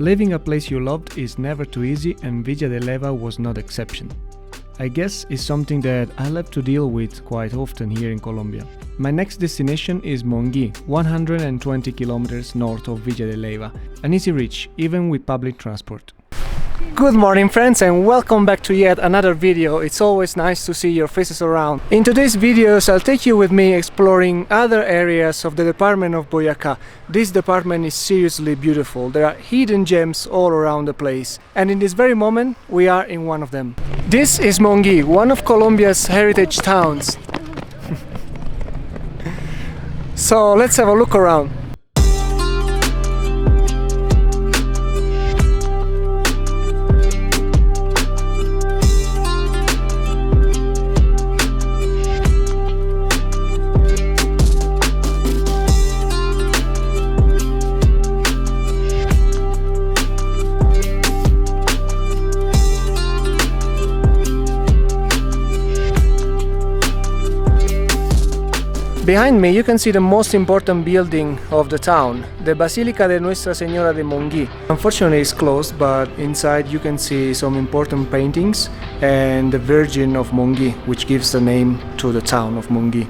Leaving a place you loved is never too easy, and Villa de Leyva was no exception. I guess it's something that I'll have to deal with quite often here in Colombia. My next destination is Monguí, 120 kilometers north of Villa de Leyva, an easy reach, even with public transport. Good morning friends, and welcome back to yet another video. It's always nice to see your faces around. In today's videos I'll take you with me exploring other areas of the department of Boyacá. This department is seriously beautiful. There are hidden gems all around the place, and in this very moment we are in one of them. This is Monguí, one of Colombia's heritage towns. So let's have a look around. Behind me you can see the most important building of the town, the Basílica de Nuestra Señora de Monguí. Unfortunately it's closed, but inside you can see some important paintings and the Virgin of Monguí, which gives the name to the town of Monguí.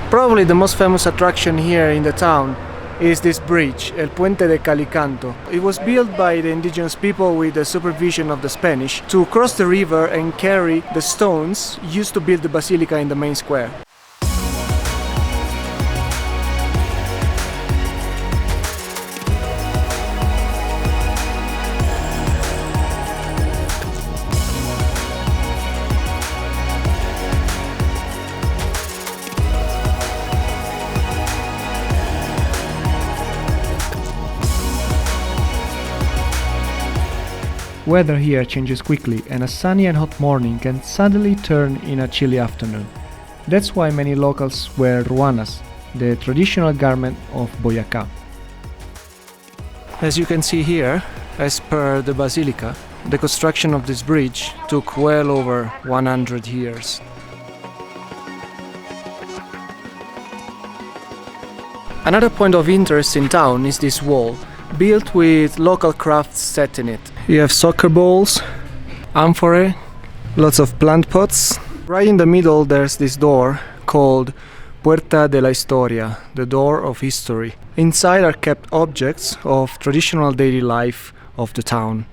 Probably the most famous attraction here in the town is this bridge, El Puente de Calicanto. It was built by the indigenous people with the supervision of the Spanish to cross the river and carry the stones used to build the basilica in the main square. Weather here changes quickly, and a sunny and hot morning can suddenly turn in a chilly afternoon. That's why many locals wear ruanas, the traditional garment of Boyacá. As you can see here, as per the basilica, the construction of this bridge took well over 100 years. Another point of interest in town is this wall, built with local crafts set in it. You have soccer balls, amphorae, lots of plant pots. Right in the middle there's this door called Puerta de la Historia, the door of history. Inside are kept objects of traditional daily life of the town.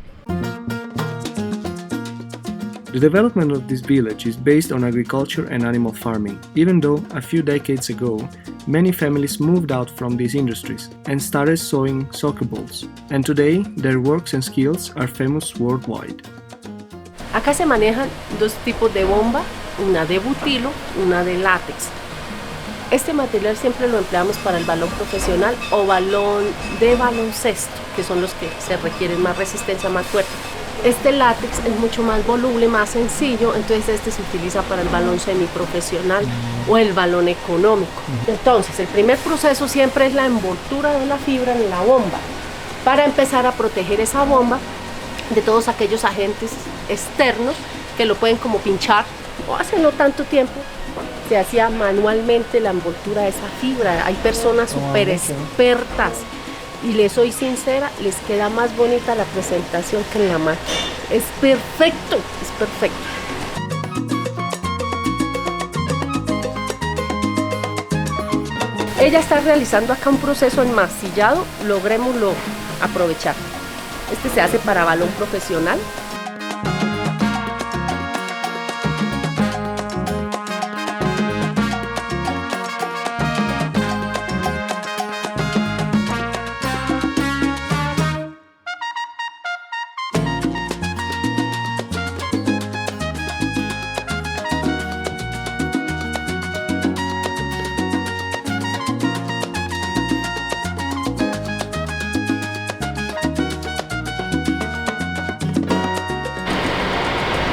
The development of this village is based on agriculture and animal farming, even though a few decades ago many families moved out from these industries and started sewing soccer balls, and today their works and skills are famous worldwide. Acá se manejan dos tipos de bomba, una de butilo, una de látex. Este material siempre lo empleamos para el balón profesional o balón de baloncesto, que son los que se requieren más resistencia, más fuerte. Este látex es mucho más voluble, más sencillo, entonces este se utiliza para el balón semiprofesional o el balón económico. Entonces el primer proceso siempre es la envoltura de la fibra en la bomba, para empezar a proteger esa bomba de todos aquellos agentes externos que lo pueden como pinchar. O hace no tanto tiempo se hacía manualmente la envoltura de esa fibra. Hay personas súper expertas. Y les soy sincera, les queda más bonita la presentación que en la máquina. Es perfecto, es perfecto. Ella está realizando acá un proceso enmasillado, logrémoslo aprovechar. Este se hace para balón profesional.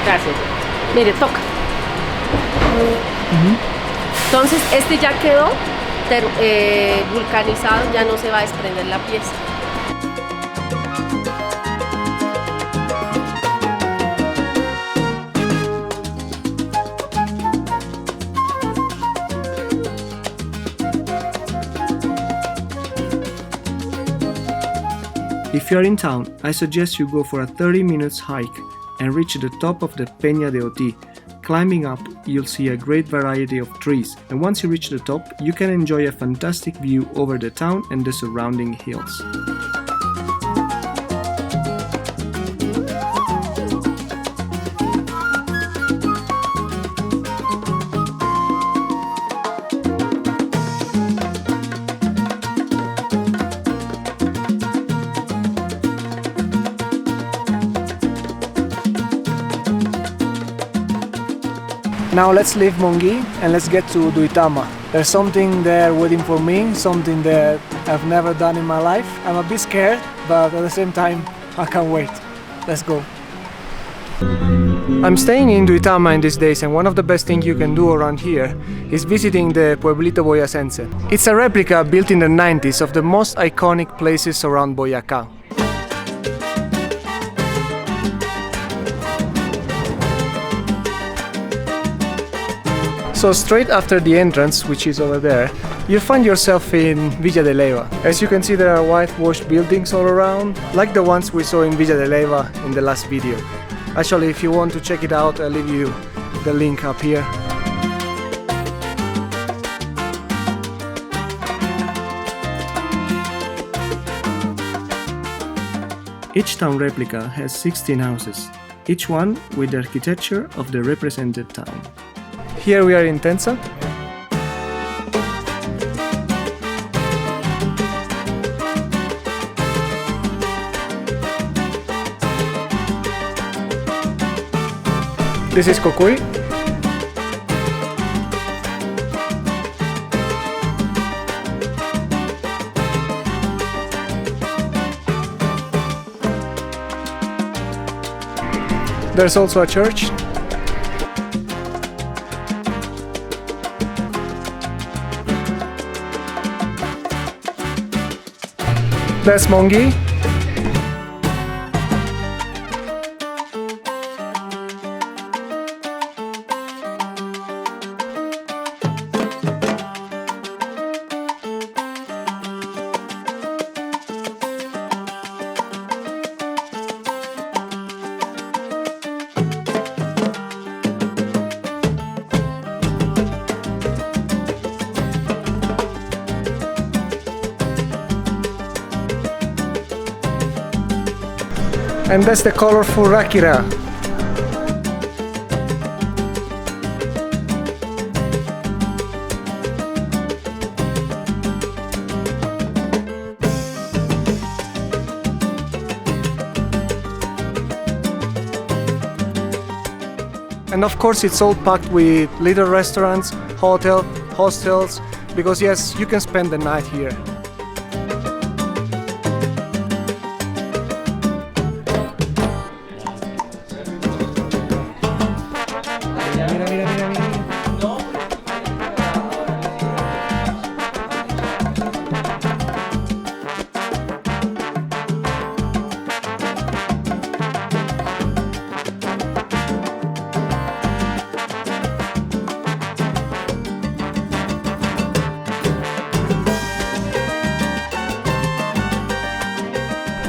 Gracias. Mire, toca. Entonces, este ya quedó vulcanizado ya no se va a desprender la pieza. If you are in town, I suggest you go for a 30 minutes hike and reach the top of the Peña de Oti. Climbing up, you'll see a great variety of trees, and once you reach the top, you can enjoy a fantastic view over the town and the surrounding hills. Now let's leave Monguí and let's get to Duitama. There's something there waiting for me, something that I've never done in my life. I'm a bit scared, but at the same time, I can't wait. Let's go. I'm staying in Duitama in these days, and one of the best things you can do around here is visiting the Pueblito Boyacense. It's a replica built in the 90s of the most iconic places around Boyacá. So straight after the entrance, which is over there, you'll find yourself in Villa de Leyva. As you can see, there are whitewashed buildings all around, like the ones we saw in Villa de Leyva in the last video. Actually, if you want to check it out, I'll leave you the link up here. Each town replica has 16 houses, each one with the architecture of the represented town. Here we are in Tenza. This is Cocuy. There's also a church. That's Monguí. And that's the colorful Ráquira. And of course it's all packed with little restaurants, hostels, because yes, you can spend the night here.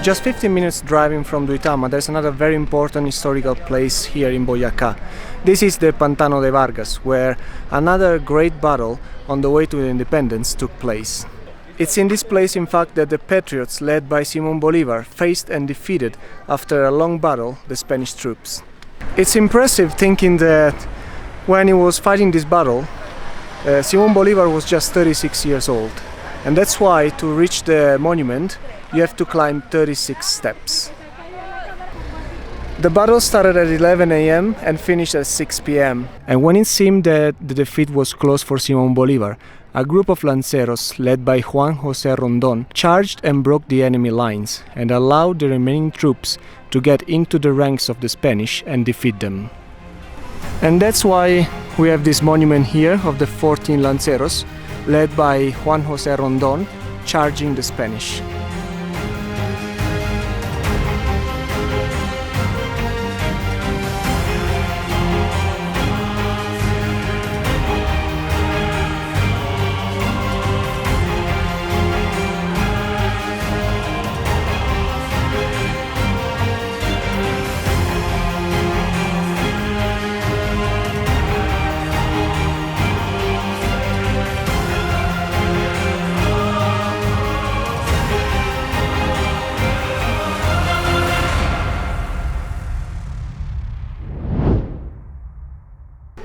Just 15 minutes driving from Duitama, there's another very important historical place here in Boyacá. This is the Pantano de Vargas, where another great battle on the way to independence took place. It's in this place, in fact, that the patriots led by Simón Bolívar faced and defeated, after a long battle, the Spanish troops. It's impressive thinking that when he was fighting this battle, Simón Bolívar was just 36 years old. And that's why to reach the monument you have to climb 36 steps. The battle started at 11 a.m. and finished at 6 p.m. And when it seemed that the defeat was close for Simón Bolívar, a group of lanceros led by Juan José Rondón charged and broke the enemy lines and allowed the remaining troops to get into the ranks of the Spanish and defeat them. And that's why we have this monument here of the 14 lanceros, led by Juan José Rondón, charging the Spanish.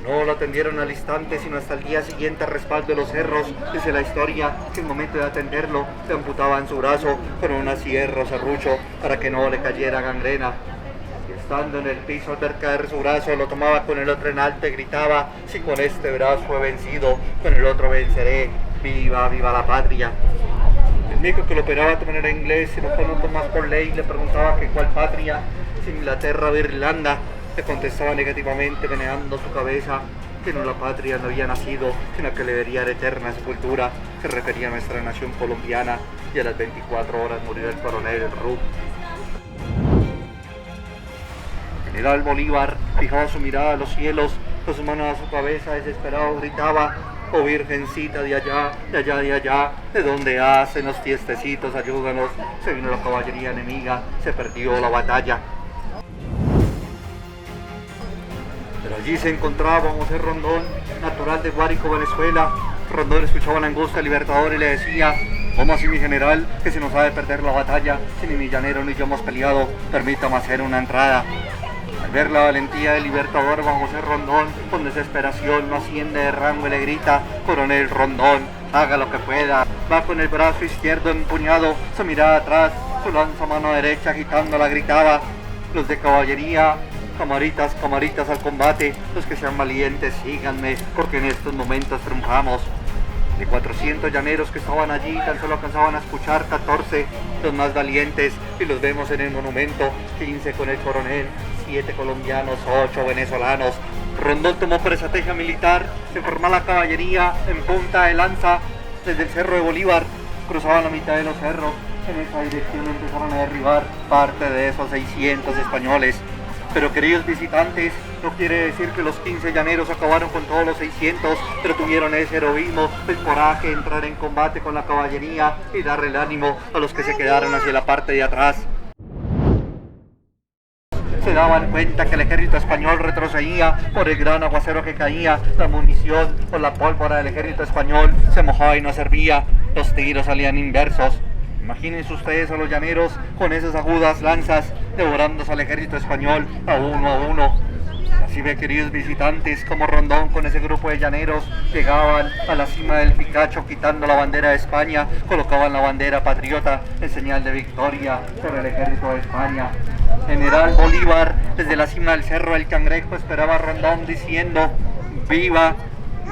No lo atendieron al instante, sino hasta el día siguiente a respaldo de los cerros. Dice la historia que en el momento de atenderlo le amputaban su brazo con una sierra o serrucho para que no le cayera gangrena. Y estando en el piso al ver caer su brazo, lo tomaba con el otro en alto y gritaba: si con este brazo he vencido, con el otro venceré. ¡Viva, viva la patria! El médico que lo operaba también era inglés, y no fue más por ley, le preguntaba que cuál patria, si Inglaterra o Irlanda. Le contestaba negativamente, meneando su cabeza, que no la patria no había nacido, sino que le vería eterna sepultura. Se refería a nuestra nación colombiana, y a las 24 horas murió el coronel Ruth. General Bolívar fijaba su mirada a los cielos, con su mano a su cabeza, desesperado gritaba: oh virgencita de allá, de allá, de allá, de donde hacen los tiestecitos, ayúdanos. Se vino la caballería enemiga, se perdió la batalla. Pero allí se encontraba Juan José Rondón, natural de Guárico, Venezuela. Rondón escuchaba la angustia del Libertador y le decía: ¿cómo así, mi general, que se nos ha de perder la batalla? Si ni mi llanero ni yo hemos peleado, permítame hacer una entrada. Al ver la valentía del Libertador, Juan José Rondón, con desesperación, no asciende de rango y le grita: coronel Rondón, haga lo que pueda. Va con el brazo izquierdo empuñado, su mirada atrás, su lanza mano derecha agitándola, gritaba: los de caballería, camaritas, camaritas al combate, los que sean valientes, síganme, porque en estos momentos triunfamos. De 400 llaneros que estaban allí, tan solo alcanzaban a escuchar 14, los más valientes, y los vemos en el monumento: 15 con el coronel, 7 colombianos, 8 venezolanos. Rondón tomó por estrategia militar, se formó la caballería en punta de lanza desde el Cerro de Bolívar, cruzaban la mitad de los cerros, en esa dirección empezaron a derribar parte de esos 600 españoles. Pero, queridos visitantes, no quiere decir que los 15 llaneros acabaron con todos los 600, pero tuvieron ese heroísmo, el coraje, entrar en combate con la caballería y darle el ánimo a los que se quedaron hacia la parte de atrás. Se daban cuenta que el ejército español retrocedía por el gran aguacero que caía, la munición o la pólvora del ejército español se mojaba y no servía, los tiros salían inversos. Imagínense ustedes a los llaneros con esas agudas lanzas devorándose al ejército español a uno. Así ve, queridos visitantes, como Rondón con ese grupo de llaneros llegaban a la cima del Picacho quitando la bandera de España, colocaban la bandera patriota en señal de victoria sobre el ejército de España. General Bolívar desde la cima del Cerro del Cangrejo esperaba a Rondón diciendo: viva,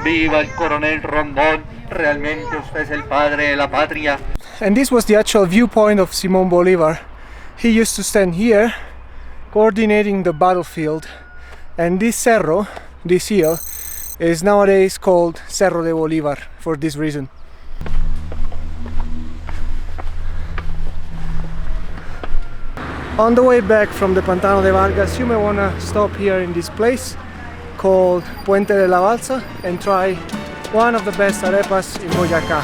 viva el coronel Rondón, realmente usted es el padre de la patria. And this was the actual viewpoint of Simón Bolívar. He used to stand here, coordinating the battlefield. And this cerro, this hill, is nowadays called Cerro de Bolívar for this reason. On the way back from the Pantano de Vargas, you may want to stop here in this place called Puente de la Balsa and try one of the best arepas in Boyacá.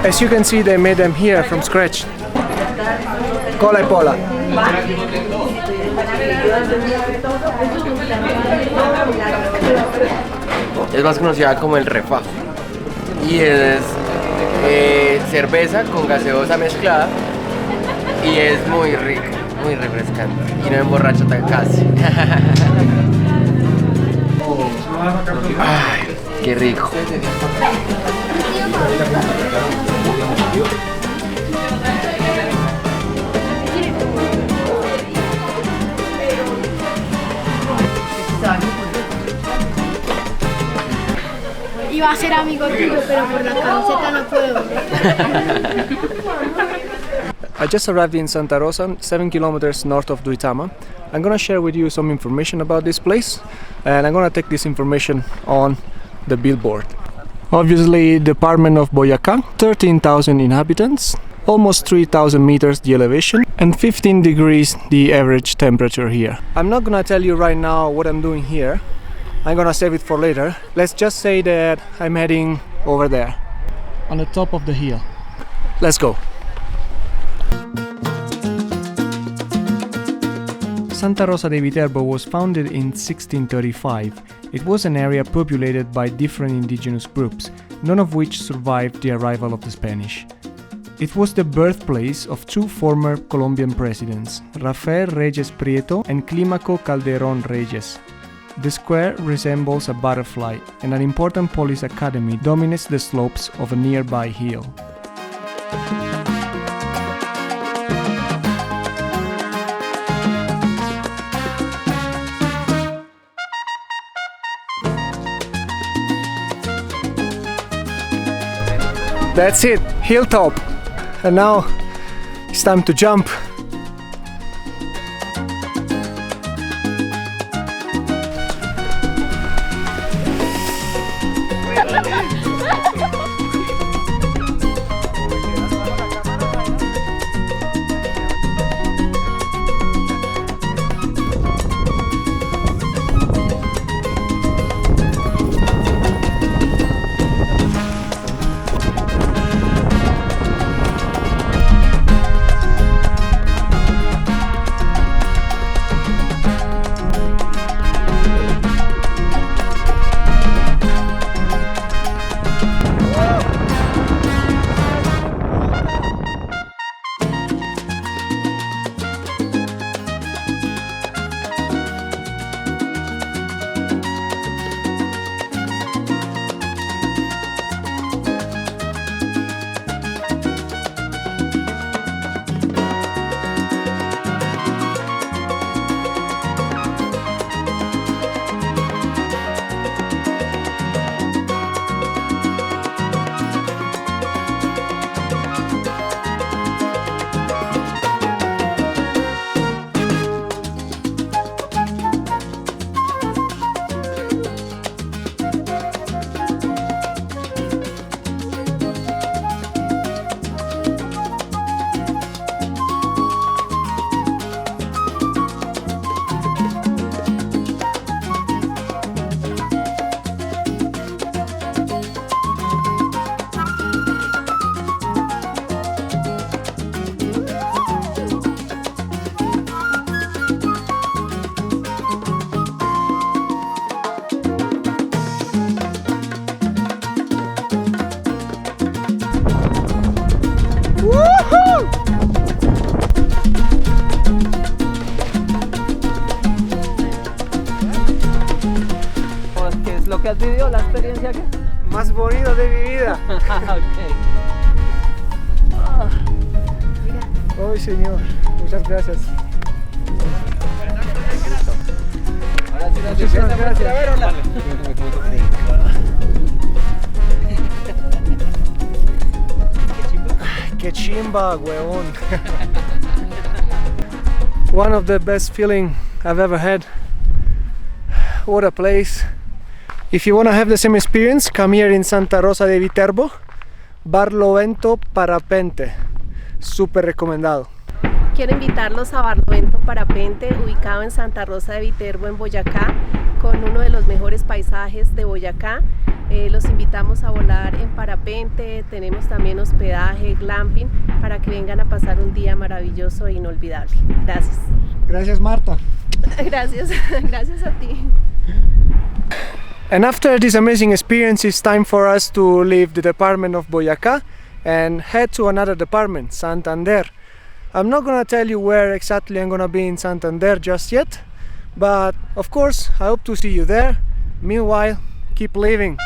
As you can see, they made them here from scratch. Cola y pola. Es más conocida como el refajo y es cerveza con gaseosa mezclada y es muy rico, muy refrescante y no emborracha tan casi. Ay, qué rico. Y va a ser amigo tuyo, pero por la camiseta no puedo. I just arrived in Santa Rosa, 7 kilometers north of Duitama. I'm gonna share with you some information about this place, and I'm gonna take this information on the billboard. Obviously, Department of Boyacá, 13,000 inhabitants, almost 3,000 meters the elevation, and 15 degrees the average temperature here. I'm not gonna tell you right now what I'm doing here. I'm gonna save it for later. Let's just say that I'm heading over there, on the top of the hill. Let's go. Santa Rosa de Viterbo was founded in 1635. It was an area populated by different indigenous groups, none of which survived the arrival of the Spanish. It was the birthplace of two former Colombian presidents, Rafael Reyes Prieto and Clímaco Calderón Reyes. The square resembles a butterfly, and an important police academy dominates the slopes of a nearby hill. That's it, hilltop. And now it's time to jump. ¿Qué es lo que has vivido, la experiencia que? Más bonito de mi vida. Ay, señor, muchas gracias. Ahora sí, Muchísimas gracias. Qué chimba, huevón. One of the best feeling I've ever had. What a place. If you want to have the same experience, come here in Santa Rosa de Viterbo, Barlovento Parapente. Súper recomendado. Quiero invitarlos a Barlovento Parapente, ubicado en Santa Rosa de Viterbo, en Boyacá, con uno de los mejores paisajes de Boyacá. Los invitamos a volar en parapente, tenemos también hospedaje, glamping, para que vengan a pasar un día maravilloso e inolvidable. Gracias. Gracias, Marta. Gracias, gracias a ti. And after this amazing experience, it's time for us to leave the department of Boyacá and head to another department, Santander. I'm not gonna tell you where exactly I'm gonna be in Santander just yet, but of course I hope to see you there. Meanwhile, keep living.